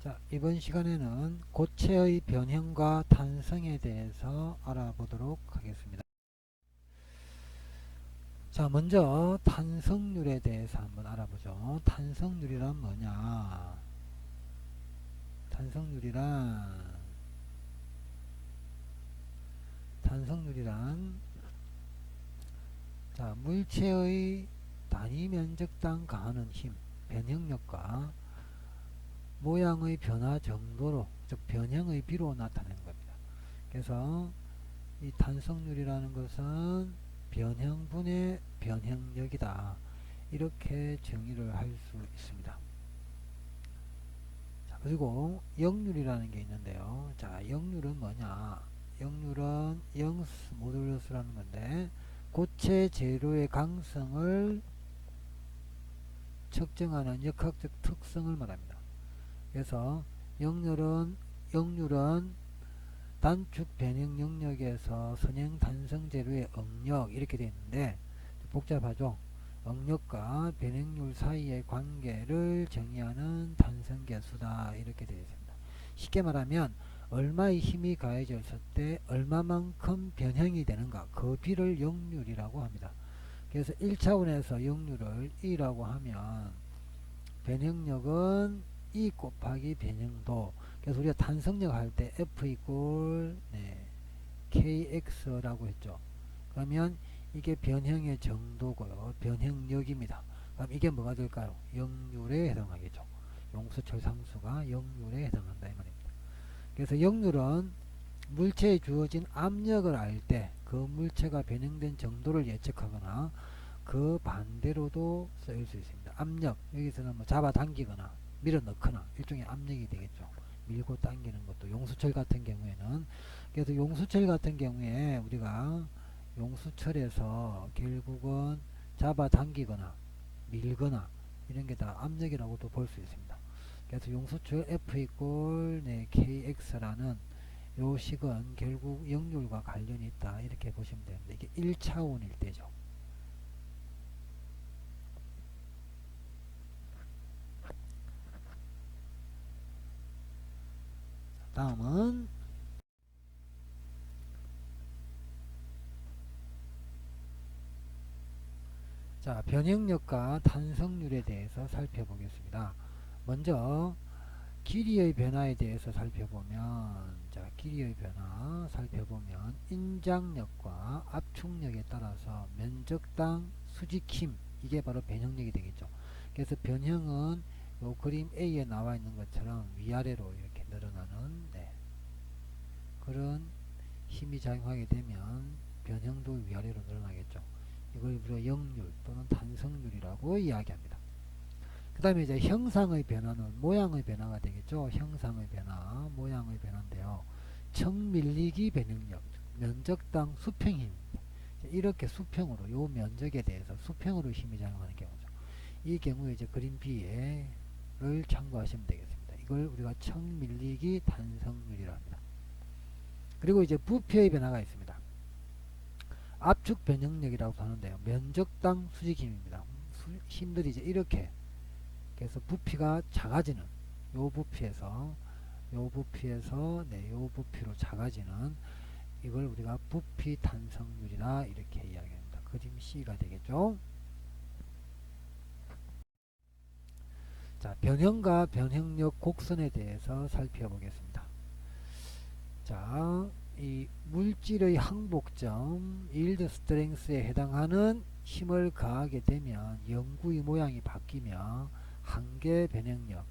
자, 이번 시간에는 고체의 변형과 탄성에 대해서 알아보도록 하겠습니다. 자, 먼저 탄성률에 대해서 한번 알아보죠. 탄성률이란 뭐냐? 탄성률이란 자, 물체의 단위 면적당 가하는 힘, 변형력과 모양의 변화 정도로, 즉 변형의 비로 나타내는 겁니다. 그래서 이 탄성률이라는 것은 변형분의 변형력이다, 이렇게 정의를 할 수 있습니다. 자, 그리고 역률이라는 게 있는데요. 자, 역률은 뭐냐? 역률은 영스 모듈러스라는 건데, 고체 재료의 강성을 측정하는 역학적 특성을 말합니다. 그래서 역률은 단축 변형 영역에서 선형 단성 재료의 응력, 이렇게 되어 있는데 복잡하죠. 응력과 변형률 사이의 관계를 정의하는 단성계수다, 이렇게 되어 있습니다. 쉽게 말하면 얼마의 힘이 가해졌을 때 얼마만큼 변형이 되는가, 그 비를 역률이라고 합니다. 그래서 1차원에서 역률을 E라고 하면 변형력은 E 곱하기 변형도, 그래서 우리가 탄성력 할 때 F 이꼴 KX라고 했죠. 그러면 이게 변형의 정도고요. 변형력입니다. 그럼 이게 뭐가 될까요? 역률에 해당하겠죠. 용수철 상수가 역률에 해당한다, 이 말입니다. 그래서 역률은 물체에 주어진 압력을 알 때 그 물체가 변형된 정도를 예측하거나 그 반대로도 쓰일 수 있습니다. 압력, 여기서는 뭐 잡아당기거나 밀어넣거나 일종의 압력이 되겠죠. 밀고 당기는 것도 용수철 같은 경우에는. 그래서 용수철 같은 경우에 우리가 용수철에서 결국은 잡아당기거나 밀거나 이런 게 다 압력이라고도 볼 수 있습니다. 그래서 용수철 F 이꼴 KX라는 요 식은 결국 역률과 관련이 있다, 이렇게 보시면 됩니다. 이게 1차원일 때죠. 다음은 자, 변형력과 탄성률에 대해서 살펴보겠습니다. 먼저 길이의 변화에 대해서 살펴보면, 자, 길이의 변화 살펴보면 인장력과 압축력에 따라서 면적당 수직힘, 이게 바로 변형력이 되겠죠. 그래서 변형은 요 그림 A에 나와 있는 것처럼 위아래로 이렇게 늘어나는 그런 힘이 작용하게 되면 변형도 위아래로 늘어나겠죠. 이걸 우리가 역률 또는 탄성률이라고 이야기합니다. 그 다음에 이제 형상의 변화는 모양의 변화가 되겠죠. 형상의 변화, 모양의 변화인데요. 청 밀리기 변형력, 면적당 수평힘입니다. 이렇게 수평으로, 요 면적에 대해서 수평으로 힘이 작용하는 경우죠. 이 경우에 이제 그림 B를 참고하시면 되겠습니다. 이걸 우리가 청 밀리기 탄성률이라 합니다. 그리고 이제 부피의 변화가 있습니다. 압축 변형력이라고 하는데요. 면적당 수직힘입니다. 힘들이 이제 이렇게, 그래서 부피가 작아지는, 요 부피에서 요 부피로 작아지는, 이걸 우리가 부피 탄성률이다, 이렇게 이야기합니다. 그림 C가 되겠죠. 자, 변형과 변형력 곡선에 대해서 살펴보겠습니다. 자, 이 물질의 항복점 yield strength에 해당하는 힘을 가하게 되면 영구의 모양이 바뀌며 한계 변형력에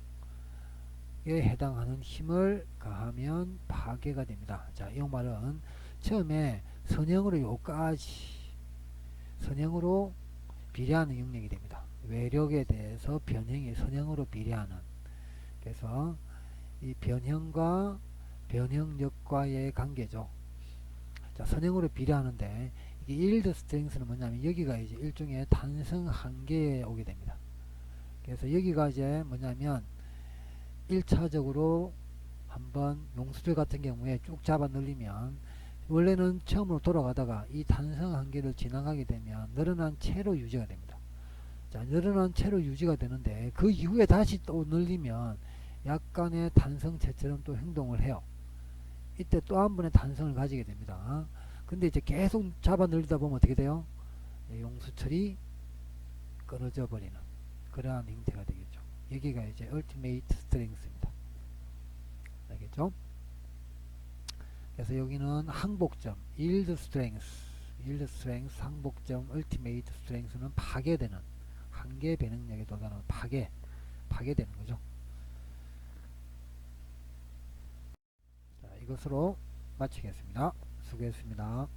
해당하는 힘을 가하면 파괴가 됩니다. 자, 이 말은 처음에 선형으로 요까지 선형으로 비례하는 영역이 됩니다. 외력에 대해서 변형이 선형으로 비례하는, 그래서 이 변형과 변형력과의 관계죠. 자, 선형으로 비례하는데 이게 yield strength는 뭐냐면 여기가 이제 일종의 탄성 한계에 오게 됩니다. 그래서 여기가 이제 뭐냐면 1차적으로 한번 용수철 같은 경우에 쭉 잡아 늘리면 원래는 처음으로 돌아가다가 이 탄성 한계를 지나가게 되면 늘어난 채로 유지가 됩니다. 자, 늘어난 채로 유지가 되는데 그 이후에 다시 또 늘리면 약간의 탄성체처럼 또 행동을 해요. 이때 또 한 번의 탄성을 가지게 됩니다. 근데 이제 계속 잡아 늘리다 보면 어떻게 돼요? 용수철이 끊어져 버리는 그러한 형태가 되겠죠. 여기가 이제 ultimate strength입니다. 알겠죠? 그래서 여기는 항복점 yield strength 항복점 ultimate strength는 파괴되는 한계 배능력에 도달하는 파괴되는 거죠. 자, 이것으로 마치겠습니다. 수고했습니다.